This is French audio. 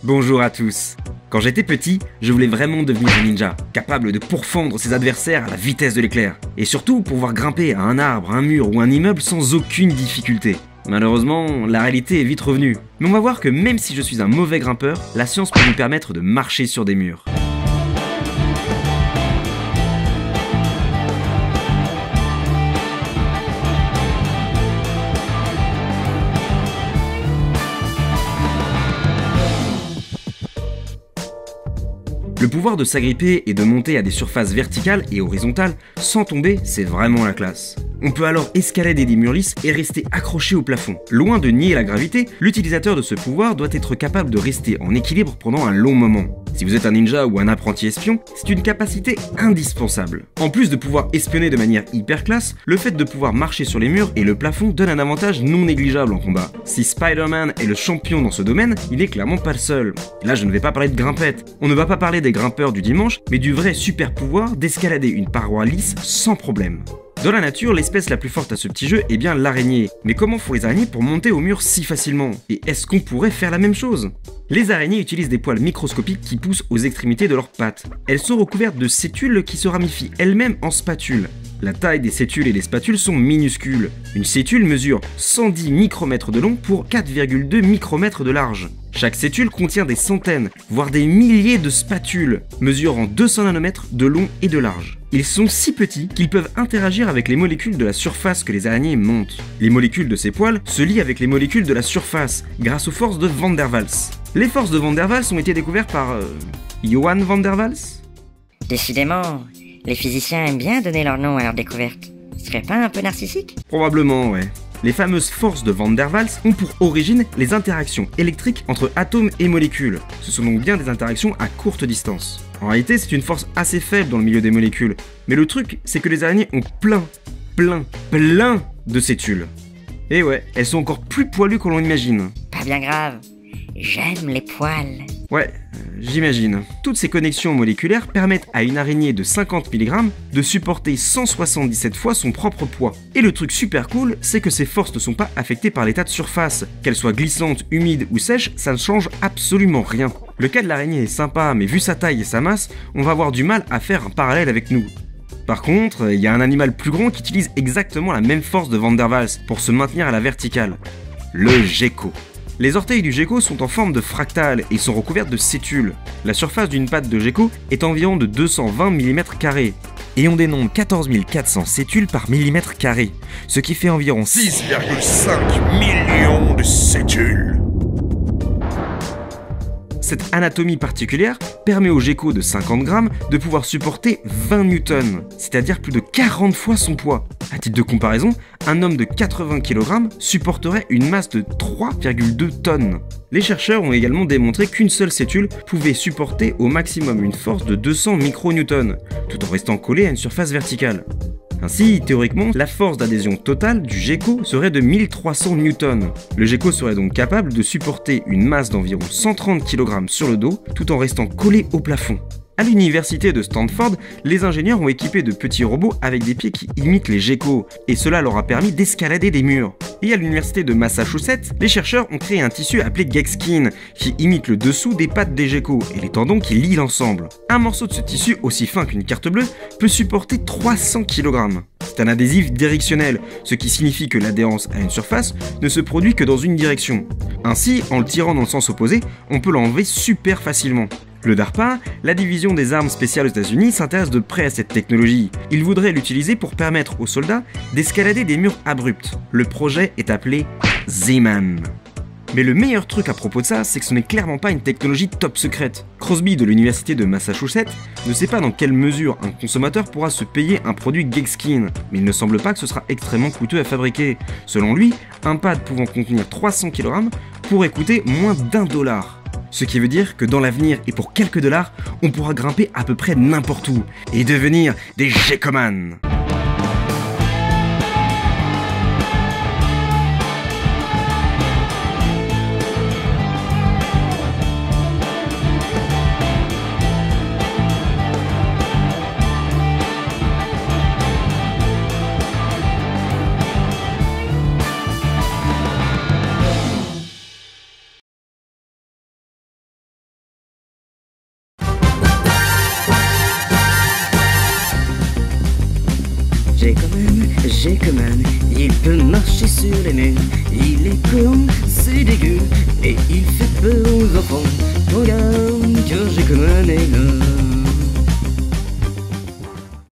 Bonjour à tous. Quand j'étais petit, je voulais vraiment devenir un ninja, capable de pourfendre ses adversaires à la vitesse de l'éclair, et surtout pouvoir grimper à un arbre, un mur ou un immeuble sans aucune difficulté. Malheureusement, la réalité est vite revenue. Mais on va voir que même si je suis un mauvais grimpeur, la science peut nous permettre de marcher sur des murs. Le pouvoir de s'agripper et de monter à des surfaces verticales et horizontales sans tomber, c'est vraiment la classe. On peut alors escalader des murs lisses et rester accroché au plafond. Loin de nier la gravité, l'utilisateur de ce pouvoir doit être capable de rester en équilibre pendant un long moment. Si vous êtes un ninja ou un apprenti espion, c'est une capacité indispensable. En plus de pouvoir espionner de manière hyper classe, le fait de pouvoir marcher sur les murs et le plafond donne un avantage non négligeable en combat. Si Spider-Man est le champion dans ce domaine, il est clairement pas le seul. Là, je ne vais pas parler de grimpette. On ne va pas parler des grimpeurs du dimanche, mais du vrai super pouvoir d'escalader une paroi lisse sans problème. Dans la nature, l'espèce la plus forte à ce petit jeu est bien l'araignée. Mais comment font les araignées pour monter au mur si facilement? Et est-ce qu'on pourrait faire la même chose? Les araignées utilisent des poils microscopiques qui poussent aux extrémités de leurs pattes. Elles sont recouvertes de sétules qui se ramifient elles-mêmes en spatules. La taille des sétules et des spatules sont minuscules. Une sétule mesure 110 micromètres de long pour 4,2 micromètres de large. Chaque sétule contient des centaines, voire des milliers de spatules, mesurant 200 nanomètres de long et de large. Ils sont si petits qu'ils peuvent interagir avec les molécules de la surface que les araignées montent. Les molécules de ces poils se lient avec les molécules de la surface grâce aux forces de Van der Waals. Les forces de Van der Waals ont été découvertes par Johann Van der Waals. Décidément, les physiciens aiment bien donner leur nom à leur découverte. Ce serait pas un peu narcissique? Probablement, ouais. Les fameuses forces de Van der Waals ont pour origine les interactions électriques entre atomes et molécules. Ce sont donc bien des interactions à courte distance. En réalité, c'est une force assez faible dans le milieu des molécules. Mais le truc, c'est que les araignées ont plein de sétules. Et ouais, elles sont encore plus poilues qu'on l'on imagine. Pas bien grave. J'aime les poils. Ouais, j'imagine. Toutes ces connexions moléculaires permettent à une araignée de 50 mg de supporter 177 fois son propre poids. Et le truc super cool, c'est que ces forces ne sont pas affectées par l'état de surface. Qu'elles soient glissantes, humides ou sèches, ça ne change absolument rien. Le cas de l'araignée est sympa, mais vu sa taille et sa masse, on va avoir du mal à faire un parallèle avec nous. Par contre, il y a un animal plus grand qui utilise exactement la même force de Van der Waals pour se maintenir à la verticale. Le gecko. Les orteils du gecko sont en forme de fractale et sont recouvertes de sétules. La surface d'une patte de gecko est environ de 220 mm². Et on dénombre 14 400 sétules par millimètre carré, ce qui fait environ 6,5 millions de sétules. Cette anatomie particulière permet au gecko de 50 grammes de pouvoir supporter 20 newtons, c'est-à-dire plus de 40 fois son poids. À titre de comparaison, un homme de 80 kg supporterait une masse de 3,2 tonnes. Les chercheurs ont également démontré qu'une seule sétule pouvait supporter au maximum une force de 200 micronewtons, tout en restant collée à une surface verticale. Ainsi, théoriquement, la force d'adhésion totale du gecko serait de 1300 newtons. Le gecko serait donc capable de supporter une masse d'environ 130 kg sur le dos, tout en restant collé au plafond. À l'université de Stanford, les ingénieurs ont équipé de petits robots avec des pieds qui imitent les geckos, et cela leur a permis d'escalader des murs. Et à l'université de Massachusetts, les chercheurs ont créé un tissu appelé Gekskin, qui imite le dessous des pattes des geckos et les tendons qui lient l'ensemble. Un morceau de ce tissu, aussi fin qu'une carte bleue, peut supporter 300 kg. C'est un adhésif directionnel, ce qui signifie que l'adhérence à une surface ne se produit que dans une direction. Ainsi, en le tirant dans le sens opposé, on peut l'enlever super facilement. Le DARPA, la division des armes spéciales aux États-Unis, s'intéresse de près à cette technologie. Ils voudraient l'utiliser pour permettre aux soldats d'escalader des murs abrupts. Le projet est appelé Z-Man. Mais le meilleur truc à propos de ça, c'est que ce n'est clairement pas une technologie top secrète. Crosby de l'université de Massachusetts ne sait pas dans quelle mesure un consommateur pourra se payer un produit Gekskin, mais il ne semble pas que ce sera extrêmement coûteux à fabriquer. Selon lui, un pad pouvant contenir 300 kg pourrait coûter moins d'$1. Ce qui veut dire que dans l'avenir et pour quelques dollars, on pourra grimper à peu près n'importe où et devenir des geckoman. Gekkoman, il peut marcher sur les murs. Il est con, c'est dégueu, et il fait peur aux enfants.